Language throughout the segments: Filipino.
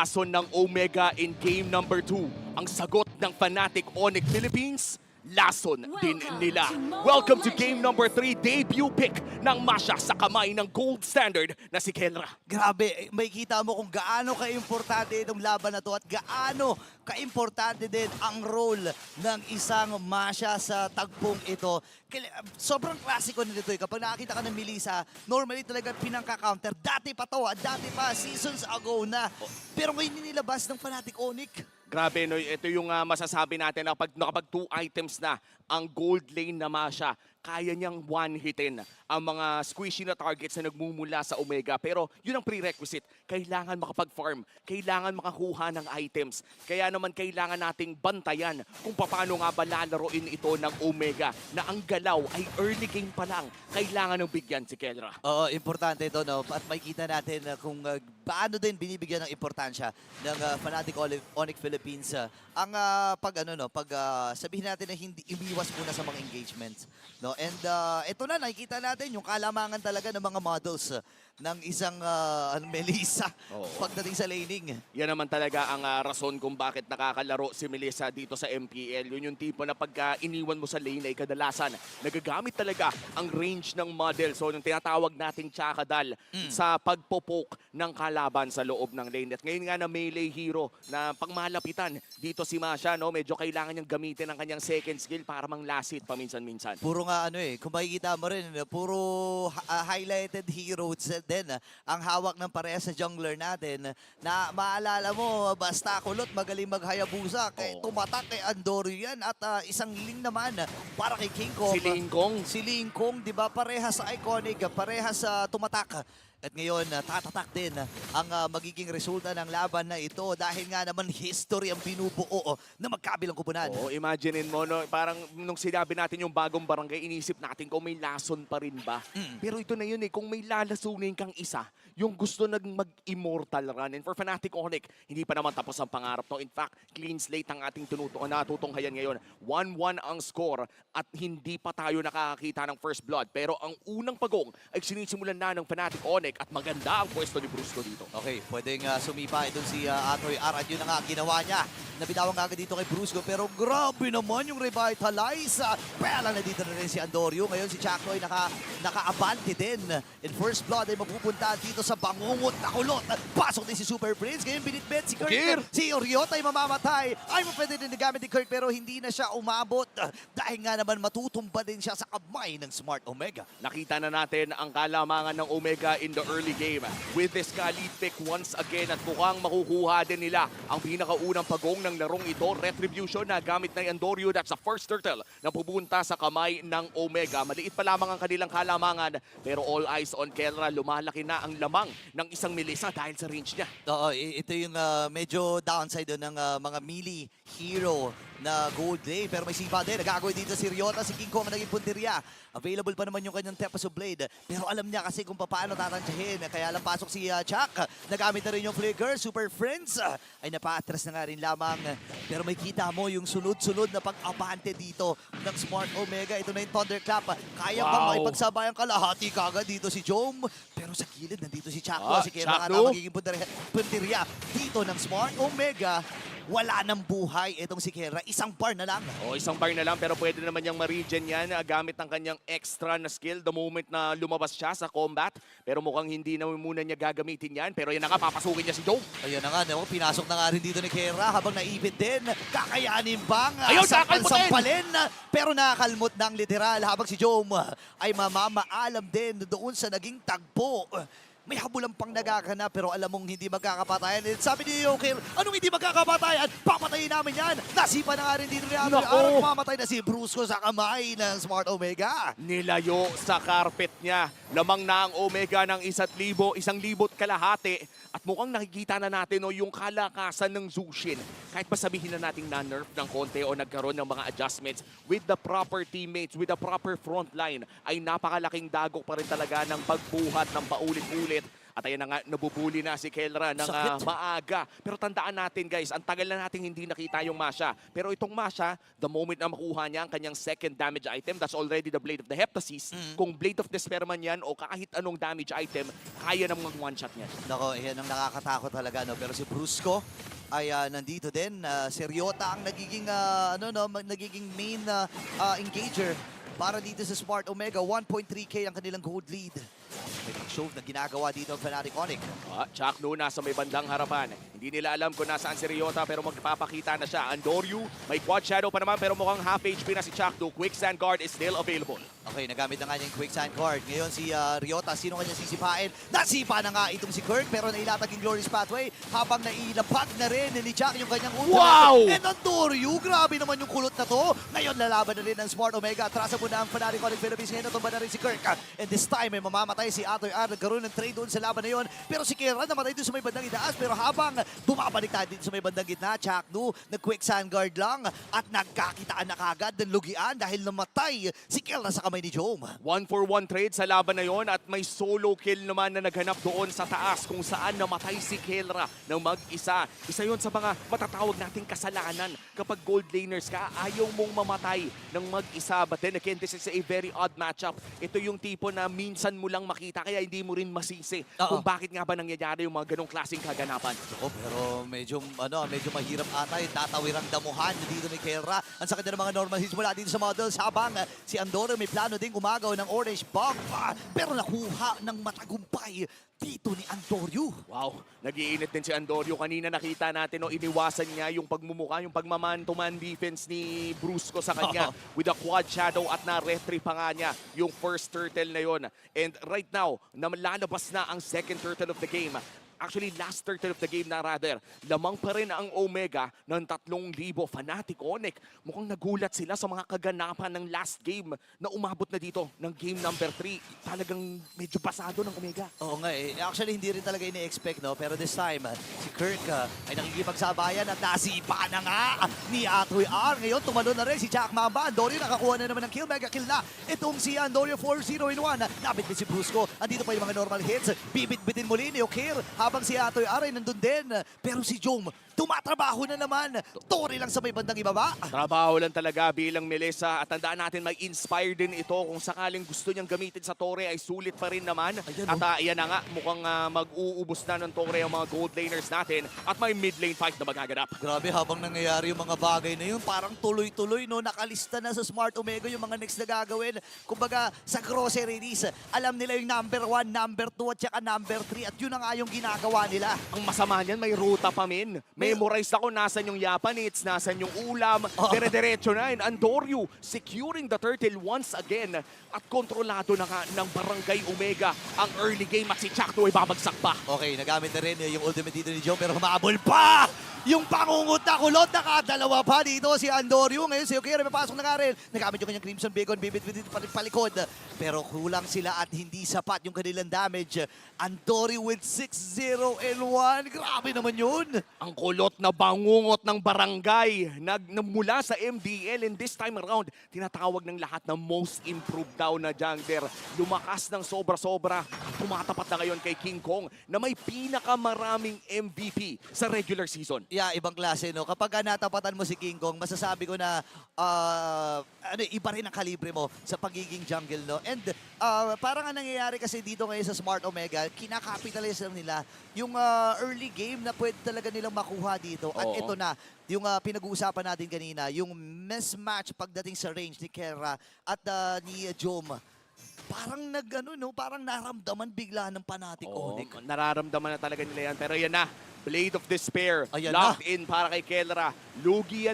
Ason ng Omega in game number 2. Ang sagot ng Fnatic Onyx Philippines, lason din nila. Welcome to game number 3, debut pick ng Masha sa kamay ng gold standard na si Kelra. Grabe, may kita mo kung gaano ka-importante itong laban na to at gaano ka-importante din ang role ng isang Masha sa tagpong ito. Sobrang klasiko nito eh. Kapag nakakita ka ng Melissa, normally talaga pinangka-counter. Dati pa to, dati pa, seasons ago na. Pero ngayon nilabas ng Fnatic Onyx. Grabe, no? Ito yung masasabi natin na pag nakapag 2 items na ang gold lane na Masha, kaya niyang one-hitin ang mga squishy na targets na nagmumula sa Omega. Pero yun ang prerequisite. Kailangan makapag-farm. Kailangan makakuha ng items. Kaya naman kailangan nating bantayan kung paano nga ba lalaroin ito ng Omega na ang galaw ay early game pa lang. Kailangan ng bigyan si Kelra. Oo, importante ito, no? At makikita natin kung paano din binibigyan ng importansya ng Fnatic Onyx Philippines. Sabihin natin na hindi umiwas muna sa mga engagements. No? And ito na, nakikita natin yung kalamangan talaga ng mga models ng isang Melissa pagdating sa laning. Yan naman talaga ang rason kung bakit nakakalaro si Melissa dito sa MPL. Yun yung tipo na pagka iniwan mo sa lane ay kadalasan nagagamit talaga ang range ng model. So yung tinatawag nating tsakadal sa pagpopoke ng kalaban sa loob ng lane. At ngayon nga na melee hero na pangmalapitan dito si Masha, no? Medyo kailangan niyang gamitin ang kanyang second skill para manglasit paminsan-minsan. Puro nga kung makikita mo rin, puro highlighted heroes din ang hawak ng parehas sa jungler natin na maalala mo, basta kulot, magaling maghayabusa, kay tumatak kay Andoryo yan at isang link naman para kay King Kong. Si Lingkong, di ba? Parehas sa iconic, parehas sa tumatak. At ngayon, tatatak din ang magiging resulta ng laban na ito dahil nga naman history ang binubuo na magkabilang kupunan. Oo, imaginein mo, no? Parang nung sinabi natin yung bagong barangay, inisip natin kung may lason pa rin ba. Pero ito na yun kung may lalasunin kang isa, yung gusto mag-immortal run. And for Fnatic Onyx, hindi pa naman tapos ang pangarap. No? In fact, clean slate ang ating natutunghayan ngayon. 1-1 ang score at hindi pa tayo nakakakita ng first blood. Pero ang unang pagong ay sinisimulan na ng Fnatic Onyx at maganda ang pwesto ni Brusco dito. Okay, pwedeng sumipa itong si Atoy R at yun na nga ginawa niya. Nabitawang agad dito kay Brusco pero grabe naman yung revitalize. Pela na dito na rin si Andoryo. Ngayon si Chaknoy naka-abante din. In first blood ay mapupunta dito sa bangungot na kulot. Pasok din si Super Prince. Ngayon binitbit si Kirk. Si Oriota ay mamamatay. Ay mo pwede din nagamit ni Kirk pero hindi na siya umabot. Dahil nga naman matutumba din siya sa kamay ng Smart Omega. Nakita na natin ang kalamangan ng Omega in the early game with this lead pick once again at mukhang makukuha din nila ang pinakaunang pagong ng larong ito. Retribution na gamit ng Andoryo. That's the first turtle na pupunta sa kamay ng Omega. Maliit pa lamang ang kanilang kalamangan pero all eyes on Kelra. Lumalaki na ang lamang ng isang Melissa dahil sa range niya. Oo, ito yung medyo downside doon ng mga melee hero na gold lane. Pero may sipa din. Nagagawin dito si Ryota, si King Kong na naging punteriya. Available pa naman yung kanyang Tempest of Blade. Pero alam niya kasi kung paano tatansyahin. Kaya lang pasok si Chuck. Nagamit na rin yung Flicker. Super Friends ay napa-atras na nga rin lamang. Pero may kita mo yung sunod-sunod na pag-abante dito ng Smart Omega. Ito na yung Thunderclap. Kaya bang makipagsabayang kalahati kagad dito si Jom. Pero sa gilid nandito si Chuck. Si Kera nga na magiging punteriya dito ng Smart Omega. Wala nang buhay itong si Kera. Isang bar na lang. Isang bar na lang pero pwede naman niyang ma-regen yan gamit ang kanyang extra na skill the moment na lumabas siya sa combat. Pero mukhang hindi na muna niya gagamitin yan. Pero yan na nga, papasukin niya si Joe. Ayun na nga, pinasok na nga rin dito ni Kera habang naipit din. Kakayanin bang sampalin? Pero nakakalmot ng literal habang si Joe ay mamamaalam din doon sa naging tagpo. May habulang pang nagaganap pero alam mong hindi magkakapatayan. And sabi ni Yokir, anong hindi magkakapatayan? Papatayin namin yan! Nasipa na nga rin dito ni Atoy. Mamatay na si Brusco sa kamay ng Smart Omega. Nilayo sa carpet niya. Lamang na ang Omega ng 1,000, 1,000 kalahati. At mukhang nakikita na natin yung kalakasan ng Zushin. Kahit pa sabihin na natin na-nerf ng konti o nagkaroon ng mga adjustments with the proper teammates, with the proper front line, ay napakalaking dagok pa rin talaga ng pagbuhat ng paulit-ulit At ayan na nga, nabubuli na si Kelra ng Sakit. maaga. Pero tandaan natin guys, ang tagal na natin hindi nakita yung Masha. Pero itong Masha, the moment na makuha niya ang kanyang second damage item, that's already the Blade of the Heptasis. Kung Blade of Despair man yan o kahit anong damage item, kaya namang one-shot niya. Nako, yan ang nakakatakot talaga, no? Pero si Brusco ay nandito din. Si Ryota ang nagiging, nagiging main engager para dito sa Smart Omega. 1.3k ang kanilang gold lead. May show na ginagawa dito ang Fnatic Onyx. Chuck No nasa may bandang harapan. Hindi nila alam kung nasaan si Ryota pero magpapakita na siya. Andoryu, may quad shadow pa naman pero mukhang half HP na si Chuck No. Quicksand guard is still available. Okay, nagamit na nga niya yung Quicksand guard. Ngayon si Ryota, sino kanya sisipain? Nasipa na nga itong si Kirk pero nailatag yung Glorious Pathway habang nailapag na rin ni Chuck yung kanyang ultra. Wow! And Andoryu, grabe naman yung kulot na to. Ngayon lalaban na rin ng Smart Omega. Atrasa muna ang Fnatic Onyx Philippines. Ngayon natumba na rin si Kirk. And this time may mamamatay si Atoy R. Nagkaroon ng trade doon sa laban na yun. Pero si Kira namatay doon sa may bandang itaas. Pero habang bumabalik tayo dito sa may bandang gitna, Chuck Nu, nag-quicksand guard lang at nagkakitaan na kagad ng lugian dahil namatay si Kira sa kamay ni Jome. 1-for-1 trade sa laban na yon at may solo kill naman na naghanap doon sa taas kung saan namatay si Kelra ng mag-isa. Isa yon sa mga matatawag nating kasalanan. Kapag gold laners ka, ayaw mong mamatay ng mag-isa. But then again, this is a very odd matchup. Ito yung tipo na minsan mo lang makita kaya hindi mo rin masisi kung bakit nga ba nangyayari yung mga ganong klaseng kaganapan. Pero medyo mahirap ata yung tatawirang damuhan dito ni Kelra. Ang sakit na ng mga normal hits mula dito sa models habang si Andorra may plano ding umagaw ng orange bomb pero nakuha ng matagumpay dito ni Andoryu. Wow, nag-iinit din si Andoryu. Kanina nakita natin, iniwasan niya yung pagmumuka, yung pagmaman-to-man defense ni Brusco sa kanya with a quad shadow at na-retry pa nga niya yung first turtle na yon. And right now, lalabas na ang second turtle of the game. Actually, last turtle of the game na rather. Lamang pa rin ang Omega ng 3,000 Fnatic Onyx. Mukhang nagulat sila sa mga kaganapan ng last game na umabot na dito ng game number 3. Talagang medyo pasado ng Omega. Oo nga eh. Actually, hindi rin talaga ini-expect, no? Pero this time, si Kirk ay nakikipagsabayan at nasipa na nga ni Atoy R. Ngayon, tumalo na rin si Jack Mamba. Andoryo nakakuha na naman ng kill. Mega kill na. Itong si Andoryo 4-0-1. Nabit din si Brusco. Andito pa yung mga normal hits. Bibit-bitin muli ni Okir. Habang si Atoy R ay nandun din. Pero si Jome, tumatrabaho na naman. Tori lang sa may bandang ibaba. Trabaho lang talaga bilang Melissa at tandaan natin may inspire din ito kung sakaling gusto niyang gamitin sa Torre ay sulit pa rin naman. At ayan na nga, mukhang mag-uubos na ng Torre ang mga gold laners natin at may mid lane fight na magaganap. Grabe, habang nangyayari yung mga bagay na yun, parang tuloy-tuloy, no? Nakalista na sa Smart Omega yung mga next na gagawin. Kumbaga, sa grocery list, alam nila yung number 1, number 2 at saka number 3 at yun na nga yung ginagawa nila. Ang masama niyan, may ruta pa min. Memorize ako nasan yung Japanese, nasan yung ulam. Dire-diretso na yun. Andoryu securing the turtle once again at kontrolado na nga ng Barangay Omega ang early game at si Chakto ay babagsak pa. Okay, nagamit na rin yung ultimate dito ni Joe pero humabol pa! Yung pangungot na kulot, nakadalawa pa dito si Andoryu. Ngayon si Okira, may pasok na nga rin. Nagamit yung kanyang Crimson Bacon, bibit-bit palikod. Pero kulang sila at hindi sapat yung kanilang damage. Andoryu with 6-0 and 1. Grabe naman yun. Ang kulot na bangungot ng barangay mula sa MDL and this time around, tinatawag ng lahat na most improved daw na jungler. Lumakas ng sobra-sobra. Tumatapat na ngayon kay King Kong na may pinakamaraming MVP sa regular season. Yeah, ibang klase, no? Kapag natapatan mo si King Kong, masasabi ko na iba rin ang kalibre mo sa pagiging jungle, no? And parang ang nangyayari kasi dito ngayon sa Smart Omega, kinakapitalize lang nila yung early game na pwede talaga nilang makuha dito. At ito na, yung pinag-uusapan natin kanina, yung mismatch pagdating sa range ni Kera at ni Jome. Parang parang naramdaman bigla ng Fnatic Onyx. Nararamdaman na talaga nila yan. Pero yan na, Blade of Despair, Ayan locked in para kay Kelra. Lugi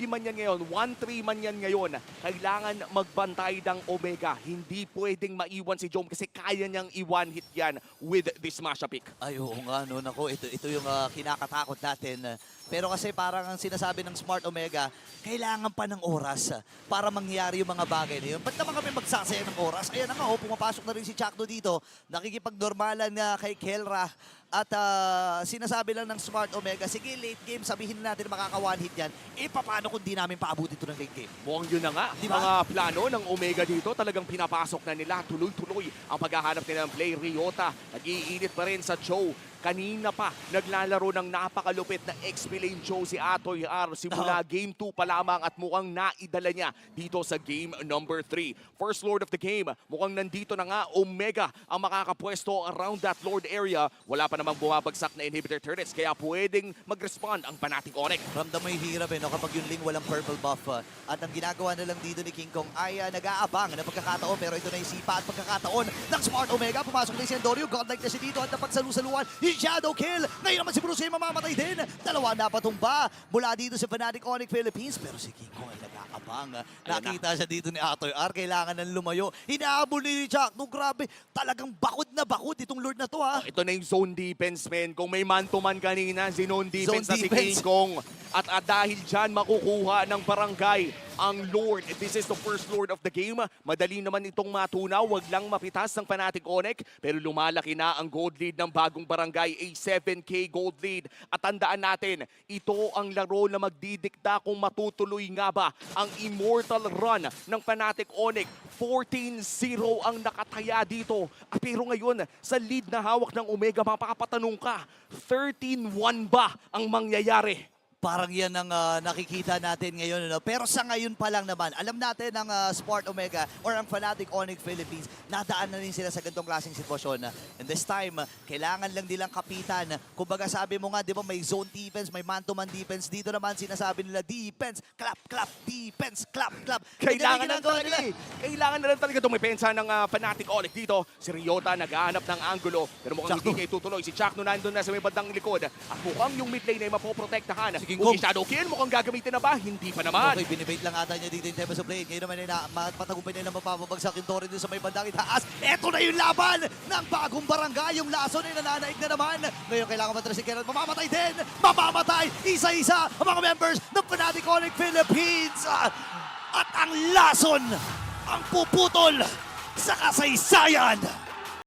man yan ngayon, 1-3 man yan ngayon. Kailangan magbantay ng Omega. Hindi pwedeng maiwan si Jome kasi kaya niyang i-one hit yan with this Masha pick. Ay, oo nga, no? Nako, ito yung kinakatakot natin. Pero kasi parang ang sinasabi ng Smart Omega, kailangan pa ng oras para mangyari yung mga bagay na yun. Ba't naman kami magsasaya ng oras? Ayan na nga, pumapasok na rin si Chakdo dito. Nakikipagnormalan na kay Kelra. At sinasabi lang ng Smart Omega, sige late game, sabihin na natin makaka-one hit yan. Paano kung di namin paabutin ito ng late game? Mukhang yun na nga. Di ba? Mga plano ng Omega dito, talagang pinapasok na nila. Tuloy-tuloy ang paghahanap nila ng play. Ryota, nag-iinit pa rin sa Joe. Kanina pa, naglalaro ng napakalupit na XP Lane Joe si Atoy R. Simula game 2 pa lamang at mukhang naidala niya dito sa game number 3. First Lord of the game, mukhang nandito na nga Omega ang makakapwesto around that Lord area. Wala pa namang bumabagsak na inhibitor turrets kaya pwedeng mag-respond ang Fnatic Onyx. Ramdam mo yung hirap no, kapag yung Ling walang purple buff. At ang ginagawa na lang dito ni King Kong ay nag-aabang na pagkakataon. Pero ito na yung sipa at pagkakataon ng Smart Omega. Pumasok na si Endorio, godlike na siya dito at napagsalusaluan. Yung shadow kill. Ngayon naman si Bruce ay mamamatay din. Dalawa na patumba mula dito sa Fnatic Onyx Philippines. Pero si King Kong ay nag-aabang. Nakita siya dito ni Atoy R. Kailangan ng lumayo. Hinahabol ni Jack. No, grabe. Talagang bakod na bakod itong Lord na to ha. Ito na yung zone defense, men. Kung may man-to-man kanina, zone defense Zone na si defense. King Kong. At dahil dyan, makukuha ng barangay ang Lord. This is the first Lord of the game. Madali naman itong matunaw. Wag lang mapitas ng Fnatic Onyx. Pero lumalaki na ang gold lead ng bagong barangay. A 7K gold lead. At tandaan natin, ito ang laro na magdidikta kung matutuloy nga ba ang immortal run ng Fnatic Onyx. 14-0 ang nakataya dito. Pero ngayon, sa lead na hawak ng Omega, mapapatanong ka, 13-1 ba ang mangyayari? Parang yan ang nakikita natin ngayon. Ano? Pero sa ngayon pa lang naman, alam natin ang Smart Omega or ang Fnatic Onyx Philippines, nadaan na rin sila sa ganitong klaseng sitwasyon. And this time, kailangan lang nilang kapitan. Kumbaga sabi mo nga, di ba, may zone defense, may man-to-man defense. Dito naman sinasabi nila, defense, clap, clap, defense, clap, clap. Kailangan na ginagawa talaga Kailangan na lang talaga dumipensa ng Fnatic Onyx dito. Si Ryota naghahanap ng angulo. Pero mukhang Chakno. hindi niya itutuloy. Si Chakno nandun na sa may bandang likod. At mukhang yung mid lane ay mapoprotektahan. King Kong. Okay, shadow kill. Mukhang gagamitin na ba? Hindi pa naman. Okay, binibait lang ata niya dito yung Tempest of Blade. Ngayon naman ay patagumpay nila mapapabagsak yung Torre dito sa may bandang itaas. Eto na yung laban ng bagong barangay. Yung lason ay nananaig na naman. Ngayon kailangan matras si Geralt. Mamamatay din. Mamamatay. Isa-isa ang mga members ng Fnatic Onyx Philippines. At ang lason ang puputol sa kasaysayan.